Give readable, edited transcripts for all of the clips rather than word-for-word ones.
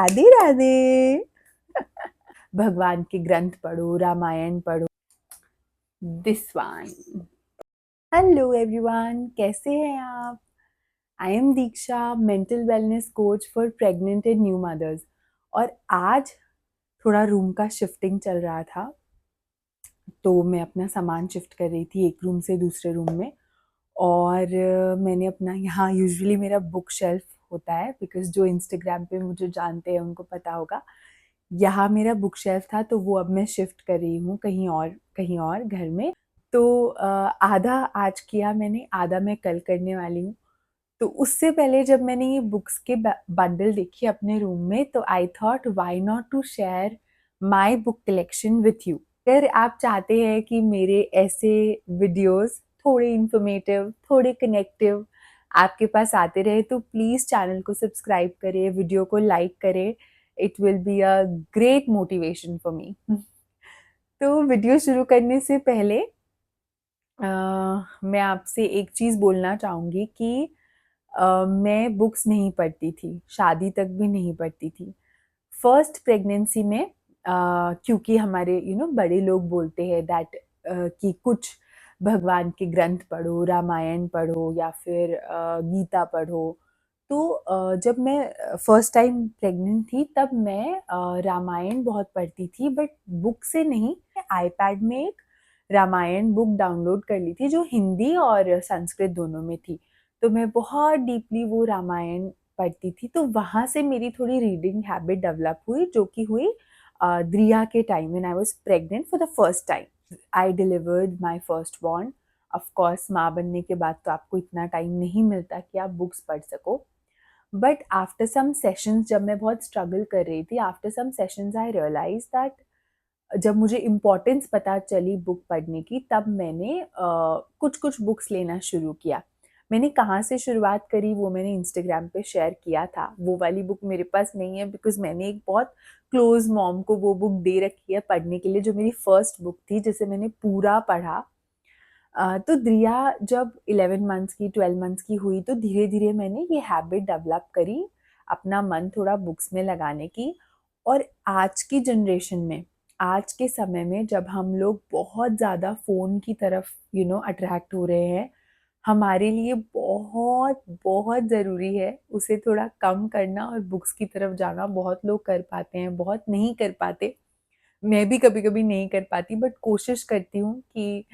राधे राधे। भगवान के ग्रंथ पढ़ो, रामायण पढ़ो। This one. हेलो एवरीवन, कैसे हैं आप? I am Diksha, mental wellness coach for pregnant and new mothers. और आज थोड़ा रूम का शिफ्टिंग चल रहा था, तो मैं अपना सामान शिफ्ट कर रही थी एक रूम से दूसरे रूम में। और मैंने अपना यहाँ यूजुअली मेरा बुक शेल्फ होता है, बिकॉज जो इंस्टाग्राम पे मुझे जानते हैं उनको पता होगा। यहाँ मेरा बुक शेल्फ था, तो वो अब मैं शिफ्ट कर रही हूँ कहीं और घर में। तो आधा आज किया मैंने, आधा मैं कल करने वाली हूँ। तो उससे पहले जब मैंने ये बुक्स के बंडल देखी अपने रूम में, तो I thought why not to share my book collection with you. अगर आप चाहते हैं कि मेरे ऐसे वीडियोस थोड़े इंफॉर्मेटिव, थोड़े कनेक्टिव आपके पास आते रहे, तो प्लीज़ चैनल को सब्सक्राइब करें, वीडियो को लाइक करें। It will be a great motivation for me. तो वीडियो शुरू करने से पहले मैं आपसे एक चीज़ बोलना चाहूँगी कि मैं बुक्स नहीं पढ़ती थी, शादी तक भी नहीं पढ़ती थी। फर्स्ट प्रेगनेंसी में क्योंकि हमारे बड़े लोग बोलते हैं दैट कि कुछ भगवान के ग्रंथ पढ़ो, रामायण पढ़ो या फिर गीता पढ़ो। तो जब मैं फर्स्ट टाइम प्रेग्नेंट थी, तब मैं रामायण बहुत पढ़ती थी, बट बुक से नहीं। आईपैड में एक रामायण बुक डाउनलोड कर ली थी, जो हिंदी और संस्कृत दोनों में थी। तो मैं बहुत डीपली वो रामायण पढ़ती थी। तो वहाँ से मेरी थोड़ी रीडिंग हैबिट डेवलप हुई, जो कि हुई द्रिया के time when I was pregnant for the first time. I delivered my first born. Of course माँ बनने के बाद तो आपको इतना टाइम नहीं मिलता कि आप बुक्स पढ़ सको। बट आफ्टर सम सेशंस, जब मैं बहुत स्ट्रगल कर रही थी, after some sessions I realise that जब मुझे इम्पोर्टेंस पता चली बुक पढ़ने की, तब मैंने कुछ कुछ बुक्स लेना शुरू किया। मैंने कहाँ से शुरुआत करी वो मैंने इंस्टाग्राम पे शेयर किया था। वो वाली बुक मेरे पास नहीं है, बिकॉज मैंने एक बहुत क्लोज मॉम को वो बुक दे रखी है पढ़ने के लिए, जो मेरी फर्स्ट बुक थी जिसे मैंने पूरा पढ़ा। तो द्रिया जब 11 मंथ्स की, 12 मंथ्स की हुई, तो धीरे धीरे मैंने ये हैबिट डेवलप करी, अपना मन थोड़ा बुक्स में लगाने की। और आज की जनरेशन में, आज के समय में, जब हम लोग बहुत ज़्यादा फ़ोन की तरफ अट्रैक्ट हो रहे हैं, हमारे लिए बहुत बहुत ज़रूरी है उसे थोड़ा कम करना और बुक्स की तरफ जाना। बहुत लोग कर पाते हैं, बहुत नहीं कर पाते। मैं भी कभी कभी नहीं कर पाती, बट कोशिश करती हूँ कि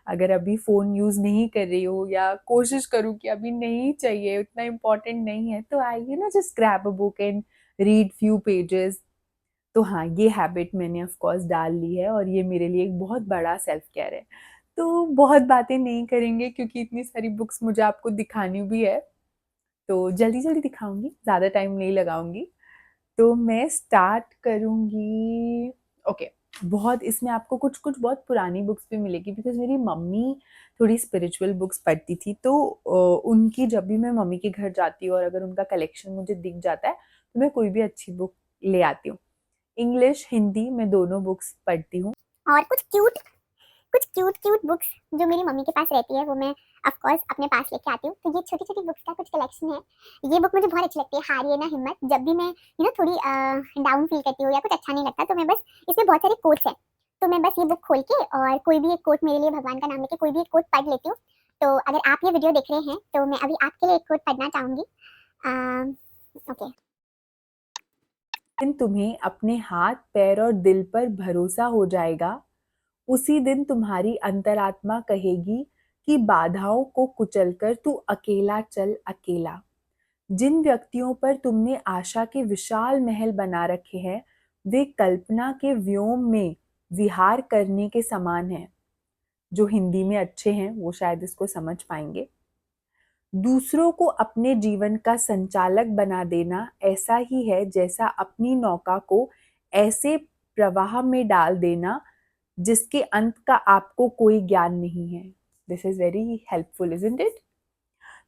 अगर अभी फ़ोन यूज़ नहीं कर रही हो, या कोशिश करूँ कि अभी नहीं चाहिए, उतना इम्पोर्टेंट नहीं है, तो I just grab a book and read few pages. तो हाँ, ये हैबिट मैंने ऑफ कोर्स डाल ली है, और ये मेरे लिए एक बहुत बड़ा सेल्फ केयर है। तो बहुत बातें नहीं करेंगे, क्योंकि इतनी सारी बुक्स मुझे आपको दिखानी भी है। तो जल्दी जल्दी दिखाऊंगी, ज़्यादा टाइम नहीं लगाऊंगी। तो मैं स्टार्ट करूंगी। ओके। बहुत इसमें आपको कुछ कुछ बहुत पुरानी बुक्स भी मिलेगी, बिकॉज मेरी मम्मी थोड़ी स्पिरिचुअल बुक्स पढ़ती थी। तो उनकी, जब भी मैं मम्मी के घर जाती हूँ और अगर उनका कलेक्शन मुझे दिख जाता है, तो मैं कोई भी अच्छी बुक ले आती हूँ। इंग्लिश हिंदी मैं दोनों बुक्स पढ़ती हूँ। और कुछ क्यूट क्यूट बुक्स जो मेरी मम्मी के पास रहती है, वो मैं ऑफ कोर्स अपने पास लेके आती हूँ। तो ये छोटी छोटी बुक्स का कुछ कलेक्शन है। ये बुक मुझे बहुत अच्छी लगती है, हारिए ना हिम्मत। जब भी मैं थोड़ी डाउन फील करती हूँ या कुछ अच्छा नहीं लगता, तो मैं बस, इसमें बहुत सारे कोट्स हैं, तो मैं बस ये बुक खोल के और कोई भी एक कोट, मेरे लिए भगवान का नाम लेके कोई भी एक कोट पढ़ लेती हूँ। तो अगर आप ये वीडियो देख रहे हैं, तो मैं अभी आपके लिए एक कोट पढ़ना चाहूंगी। ओके। दिन तुम्हें अपने हाथ पैर और दिल पर भरोसा हो जाएगा, उसी दिन तुम्हारी अंतरात्मा कहेगी कि बाधाओं को कुचलकर तू अकेला चल अकेला। जिन व्यक्तियों पर तुमने आशा के विशाल महल बना रखे हैं, वे कल्पना के व्योम में विहार करने के समान हैं। जो हिंदी में अच्छे हैं वो शायद इसको समझ पाएंगे। दूसरों को अपने जीवन का संचालक बना देना ऐसा ही है जैसा अपनी नौका को ऐसे प्रवाह में डाल देना जिसके अंत का आपको कोई ज्ञान नहीं है। This is very helpful, isn't it?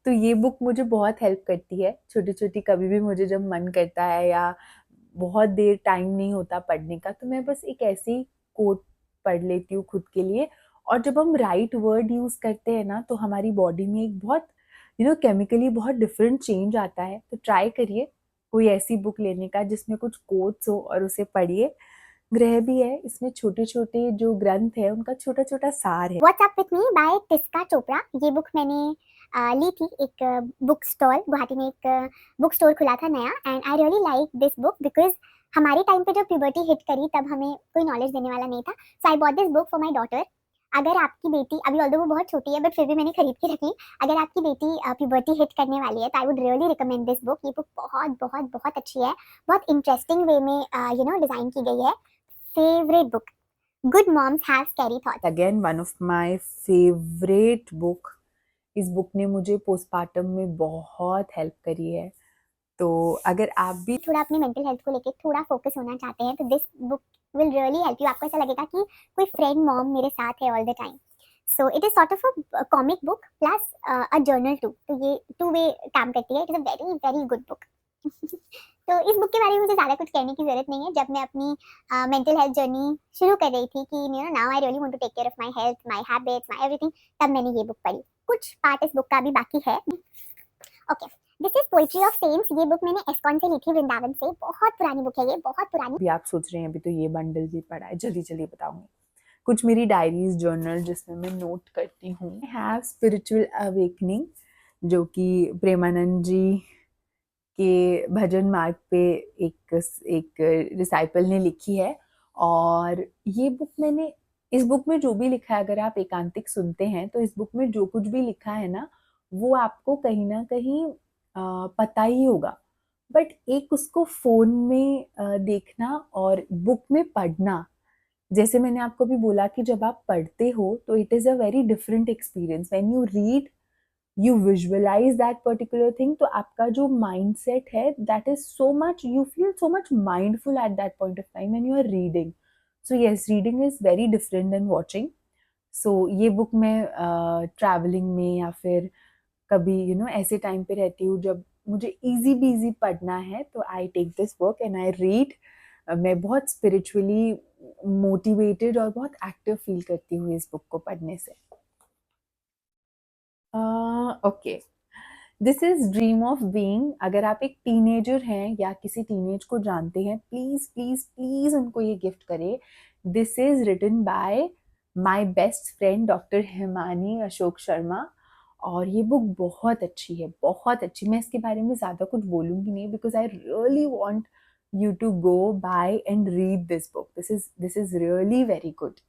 तो ये बुक मुझे बहुत हेल्प करती है। छोटी छोटी, कभी भी मुझे जब मन करता है या बहुत देर टाइम नहीं होता पढ़ने का, तो मैं बस एक ऐसी कोट पढ़ लेती हूँ खुद के लिए। और जब हम राइट वर्ड यूज करते हैं ना, तो हमारी बॉडी में एक बहुत केमिकली बहुत डिफरेंट चेंज आता है। तो ट्राई करिए। कोई ऐसी बुक लेने का जिसमें कुछ कोट्स हो और उसे पढ़िए। ग्रह भी है, इसमें छोटे-छोटे जो ग्रंथ है उनका छोटा-छोटा सार है। What's up with me by Tisca Chopra. ये बुक मैंने ली थी एक बुक स्टॉल, गुवाहाटी में एक बुक स्टोर खुला था नया, and I really like this book because हमारे टाइम पे जब प्यूबर्टी हिट करी तब हमें कोई नॉलेज देने वाला नहीं था। So I bought this book for my daughter. अगर आपकी बेटी अभी ऑल्दो वो बहुत छोटी है बट फिर भी मैंने खरीद के रख ली, अगर आपकी बेटी प्यूबर्टी हिट करने वाली है तो I would really recommend this book. ये बुक बहुत बहुत बहुत अच्छी है, बहुत इंटरेस्टिंग वे में डिजाइन की गई है। Favourite book, good moms have scary thoughts. Again one of my favourite book. इस बुक ने मुझे पोस्टपार्टम में बहुत हेल्प करी है। तो अगर आप भी थोड़ा अपनी मेंटल हेल्थ को लेके थोड़ा फोकस होना चाहते हैं तो this book will really help you. आपको ऐसा लगेगा कि कोई फ्रेंड मॉम मेरे साथ है all the time. So it is sort of a comic book plus a journal too, तो ये टू वे काम करती है। It is a very very good book. तो इस बुक के बारे में मुझे ज़्यादा कुछ कहने की ज़रूरत नहीं है। जब मैं अपनी मेंटल हेल्थ जर्नी शुरू कर रही थी कि now I really want to take care of my health, my habits, my everything, तब मैंने ये बुक पढ़ी। कुछ पार्ट इस बुक का भी बाकी है। Okay, this is poetry of cents. ये बुक मैंने एस्कॉन से ली थी, वृंदावन से। बहुत पुरानी बुक है ये, बहुत पुरानी। भी आप सोच रहे हैं अभी तो ये बंडल भी पड़ा है, जल्दी जल्दी बताऊंगी। कुछ मेरी डायरीज जर्नल जिसमें मैं नोट करती हूँ। हैव स्पिरिचुअल अवेकनिंग, जो कि प्रेमानंद जी के भजन मार्ग पे एक डिसाइपल ने लिखी है। और ये बुक मैंने, इस बुक में जो भी लिखा है, अगर आप एकांतिक सुनते हैं तो इस बुक में जो कुछ भी लिखा है ना, वो आपको कहीं ना कहीं पता ही होगा। बट एक उसको फोन में देखना और बुक में पढ़ना, जैसे मैंने आपको भी बोला कि जब आप पढ़ते हो तो it is a very different experience. When you read, you visualise that particular thing, तो आपका जो माइंडसेट है that is so much, you feel so much mindful at that point of time when you are reading. So yes, reading is very different then watching. So ये book मैं travelling में या फिर कभी ऐसे टाइम पे रहती हूँ जब मुझे इजी बीजी पढ़ना है, तो I take this book and I read. मैं बहुत स्पिरिचुअली मोटिवेटेड और बहुत एक्टिव फील करती हूँ इस बुक को पढ़ने से। Okay, this is dream of being. अगर आप एक टीनेजर हैं या किसी टीनेज को जानते हैं, प्लीज प्लीज प्लीज उनको ये गिफ्ट करें। This is written by my best friend doctor Himani Ashok Sharma. और ये बुक बहुत अच्छी है, बहुत अच्छी। मैं इसके बारे में ज़्यादा कुछ बोलूँगी नहीं because I really want you to go buy and read this book. This is really very good.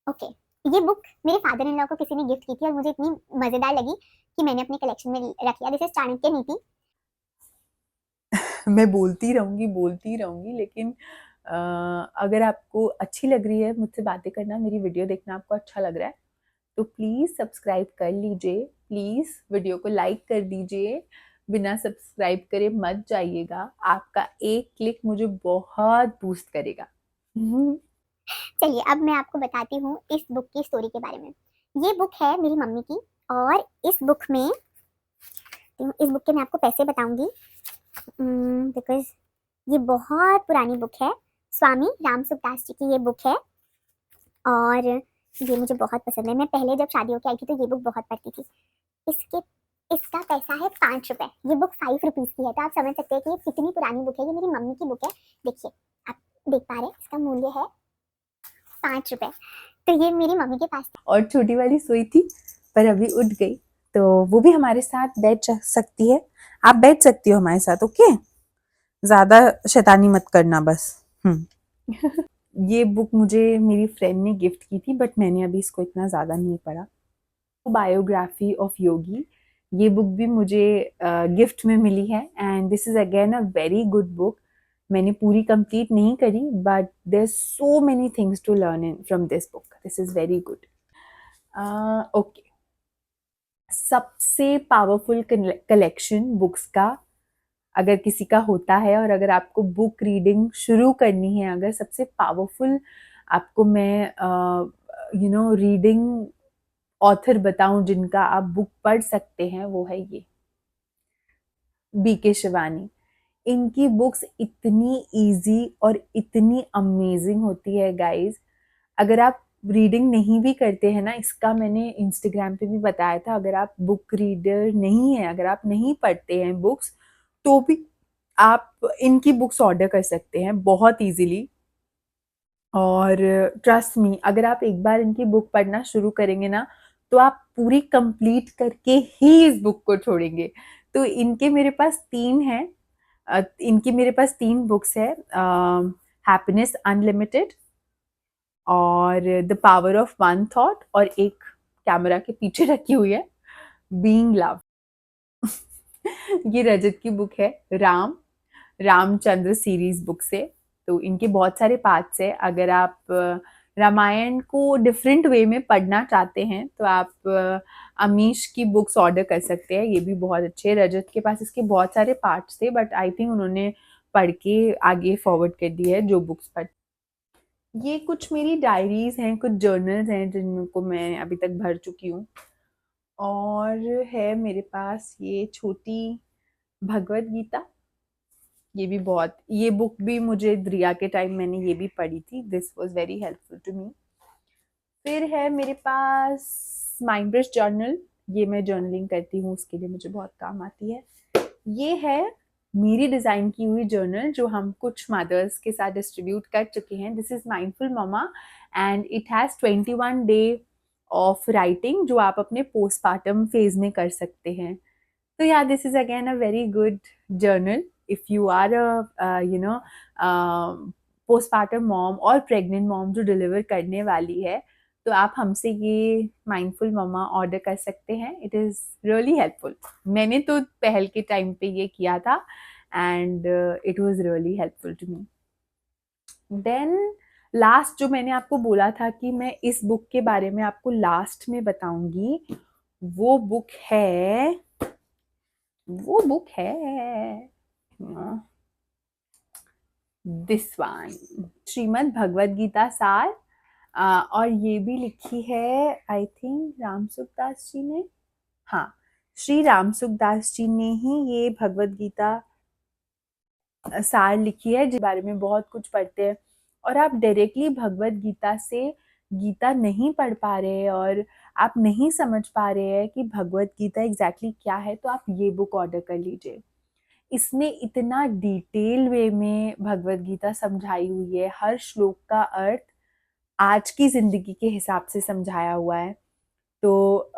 Okay, ये बुक मेरे फादर इन लॉ को किसी ने गिफ्ट की थी और मुझे इतनी मजेदार लगी कि मैंने अपने कलेक्शन में रख लिया। दिस इज चाणक्य नीति। मैं बोलती रहूंगी, लेकिन अगर आपको अच्छी लग रही है मुझसे बातें करना, मेरी वीडियो देखना आपको अच्छा लग रहा है, तो प्लीज़ सब्सक्राइब कर लीजिए। प्लीज़ वीडियो को लाइक कर दीजिए। बिना सब्सक्राइब करे मत जाइएगा। आपका एक क्लिक मुझे बहुत बूस्ट करेगा। चलिए अब मैं आपको बताती हूँ इस बुक की स्टोरी के बारे में। ये बुक है मेरी मम्मी की, और इस बुक के मैं आपको पैसे बताऊंगी बिकॉज ये बहुत पुरानी बुक है। स्वामी राम सुखदास जी की ये बुक है और ये मुझे बहुत पसंद है। मैं पहले जब शादी होकर आई थी तो ये बुक बहुत पढ़ती थी। इसके इसका पैसा है 5 रुपए। ये बुक 5 रुपीज की है, तो आप समझ सकते हैं कि ये कितनी पुरानी बुक है। ये मेरी मम्मी की बुक है। देखिए, आप देख पा रहे हैं, इसका मूल्य है 5 रुपए। तो ये मेरी मम्मी के पास। और छोटी वाली सोई थी पर अभी उठ गई, तो वो भी हमारे साथ बैठ सकती है। आप बैठ सकती हो हमारे साथ, ओके? ज्यादा शैतानी मत करना बस। ये बुक मुझे मेरी फ्रेंड ने गिफ्ट की थी, बट मैंने अभी इसको इतना ज़्यादा नहीं पढ़ा। बायोग्राफी ऑफ योगी, ये बुक भी मुझे गिफ्ट में मिली है, and this is again a very good book. मैंने पूरी कंप्लीट नहीं करी, but there so many things to learn in from this book. This is very good. Okay, सबसे पावरफुल कलेक्शन बुक्स का अगर किसी का होता है, और अगर आपको बुक रीडिंग शुरू करनी है, अगर सबसे पावरफुल आपको मैं रीडिंग ऑथर बताऊं जिनका आप बुक पढ़ सकते हैं, वो है ये बीके शिवानी। इनकी बुक्स इतनी इजी और इतनी अमेजिंग होती है गाइस। अगर आप रीडिंग नहीं भी करते हैं ना, इसका मैंने इंस्टाग्राम पे भी बताया था, अगर आप बुक रीडर नहीं है, अगर आप नहीं पढ़ते हैं बुक्स, तो भी आप इनकी बुक्स ऑर्डर कर सकते हैं बहुत ईज़िली। और ट्रस्ट मी, अगर आप एक बार इनकी बुक पढ़ना शुरू करेंगे ना, तो आप पूरी कंप्लीट करके ही इस बुक को छोड़ेंगे। तो इनके मेरे पास 3 हैं। इनकी मेरे पास 3 बुक्स हैं, हैप्पीनेस अनलिमिटेड और the power of one thought, और एक कैमरा के पीछे रखी हुई है, बीइंग लव। ये रजत की बुक है, रामचंद्र सीरीज बुक से। तो इनके बहुत सारे पार्ट्स है। अगर आप रामायण को डिफरेंट वे में पढ़ना चाहते हैं तो आप अमीश की बुक्स ऑर्डर कर सकते हैं, ये भी बहुत अच्छे हैं। रजत के पास इसके बहुत सारे पार्ट्स थे, बट आई थिंक उन्होंने पढ़ के आगे फॉरवर्ड कर दिया है जो बुक्स पढ़। ये कुछ मेरी डायरीज हैं, कुछ जर्नल्स हैं जिनको मैं अभी तक भर चुकी हूँ। और है मेरे पास ये छोटी भगवत गीता। ये बुक भी मुझे दरिया के टाइम मैंने ये भी पढ़ी थी, this was very helpful to me. फिर है मेरे पास माइंड ब्रश जर्नल, ये मैं जर्नलिंग करती हूँ, उसके लिए मुझे बहुत काम आती है। ये है मेरी डिज़ाइन की हुई जर्नल जो हम कुछ मदर्स के साथ डिस्ट्रीब्यूट कर चुके हैं। This is mindful mama and it has 21 day of writing जो आप अपने पोस्टपार्टम फेज में कर सकते हैं। तो या this is again a very good journal if you are postpartum mom और प्रेग्नेंट मॉम जो डिलीवर करने वाली है, तो आप हमसे ये माइंडफुल ममा ऑर्डर कर सकते हैं। It is really helpful. मैंने तो पहल के टाइम पे ये किया था and it was really helpful to me. Then last जो मैंने आपको बोला था कि मैं इस बुक के बारे में आपको लास्ट में बताऊंगी, वो बुक है वो बुक है दिस वन, श्रीमद् भगवद गीता सार। और ये भी लिखी है आई थिंक रामसुख दास जी ने। हाँ, श्री रामसुख दास जी ने ही ये भगवद गीता सार लिखी है, जिस बारे में बहुत कुछ पढ़ते हैं। और आप डायरेक्टली भगवद गीता से गीता नहीं पढ़ पा रहे हैं और आप नहीं समझ पा रहे हैं कि भगवद गीता एग्जैक्टली क्या है, तो आप ये बुक ऑर्डर कर लीजिए। इसने इतना डिटेल वे में भगवद गीता समझाई हुई है, हर श्लोक का अर्थ आज की जिंदगी के हिसाब से समझाया हुआ है। तो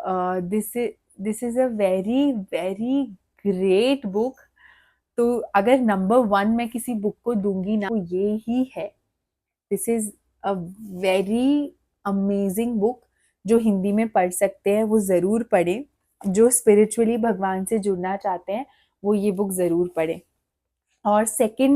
this is a very very great book. तो अगर नंबर 1 मैं किसी बुक को दूंगी ना, तो ये ही है। This is a very amazing book. जो हिंदी में पढ़ सकते हैं वो ज़रूर पढ़ें, जो स्पिरिचुअली भगवान से जुड़ना चाहते हैं वो ये बुक ज़रूर पढ़ें। और सेकंड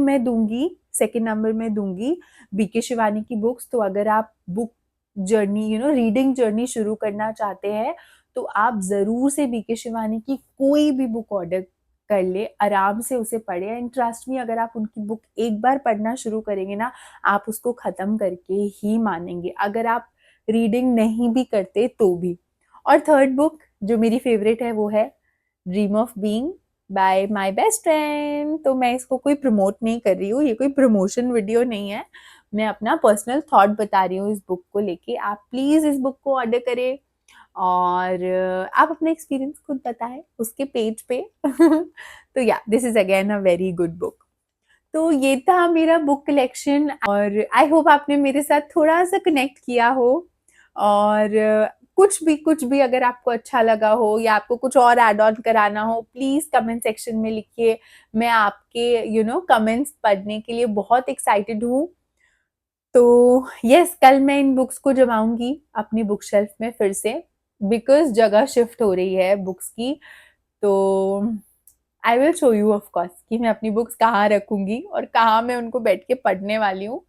नंबर में दूंगी बीके शिवानी की बुक्स। तो अगर आप बुक जर्नी रीडिंग जर्नी शुरू करना चाहते हैं, तो आप ज़रूर से बीके शिवानी की कोई भी बुक ऑर्डर कर ले, आराम से उसे पढ़े एंड ट्रस्ट मी, अगर आप उनकी बुक एक बार पढ़ना शुरू करेंगे ना, आप उसको ख़त्म करके ही मानेंगे, अगर आप रीडिंग नहीं भी करते तो भी। और थर्ड बुक जो मेरी फेवरेट है वो है dream of being by my best friend. तो मैं इसको कोई प्रमोट नहीं कर रही हूँ, ये कोई प्रमोशन वीडियो नहीं है, मैं अपना पर्सनल थॉट बता रही हूँ इस बुक को लेके। आप प्लीज़ इस बुक को ऑर्डर करें और आप अपना एक्सपीरियंस खुद बताएं उसके पेज पे। तो या this is again a very good book. तो ये था मेरा बुक कलेक्शन और आई होप आपने मेरे साथ थोड़ा सा कनेक्ट किया हो। और कुछ भी अगर आपको अच्छा लगा हो या आपको कुछ और ऐड ऑन कराना हो, प्लीज कमेंट सेक्शन में लिखिए। मैं आपके कमेंट्स पढ़ने के लिए बहुत एक्साइटेड हूँ। तो यस, कल मैं इन बुक्स को जमाऊंगी अपनी बुक शेल्फ में फिर से, बिकॉज जगह शिफ्ट हो रही है बुक्स की। तो I will show you of course कि मैं अपनी बुक्स कहाँ रखूंगी और कहाँ मैं उनको बैठ के पढ़ने वाली हूँ।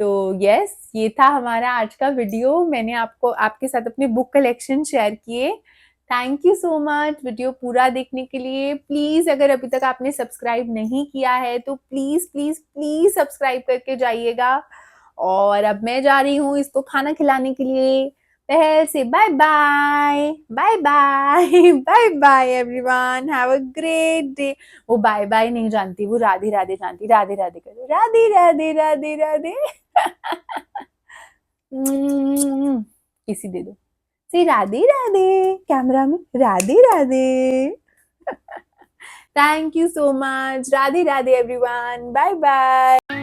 तो यस, ये था हमारा आज का वीडियो। मैंने आपको आपके साथ अपने बुक कलेक्शन शेयर किए। Thank you so much video पूरा देखने के लिए। प्लीज अगर अभी तक आपने सब्सक्राइब नहीं किया है तो प्लीज प्लीज प्लीज सब्सक्राइब करके जाइएगा। और अब मैं जा रही हूँ इसको खाना खिलाने के लिए। पहल से bye bye bye bye bye bye everyone, have a great day. वो बाय बाय नहीं जानती, वो राधे राधे जानती। राधे राधे करो, राधे राधे राधे राधे। किसी दे दो, से राधे राधे कैमरा में, Radhe Radhe. Thank you so much. Radhe Radhe everyone, bye bye.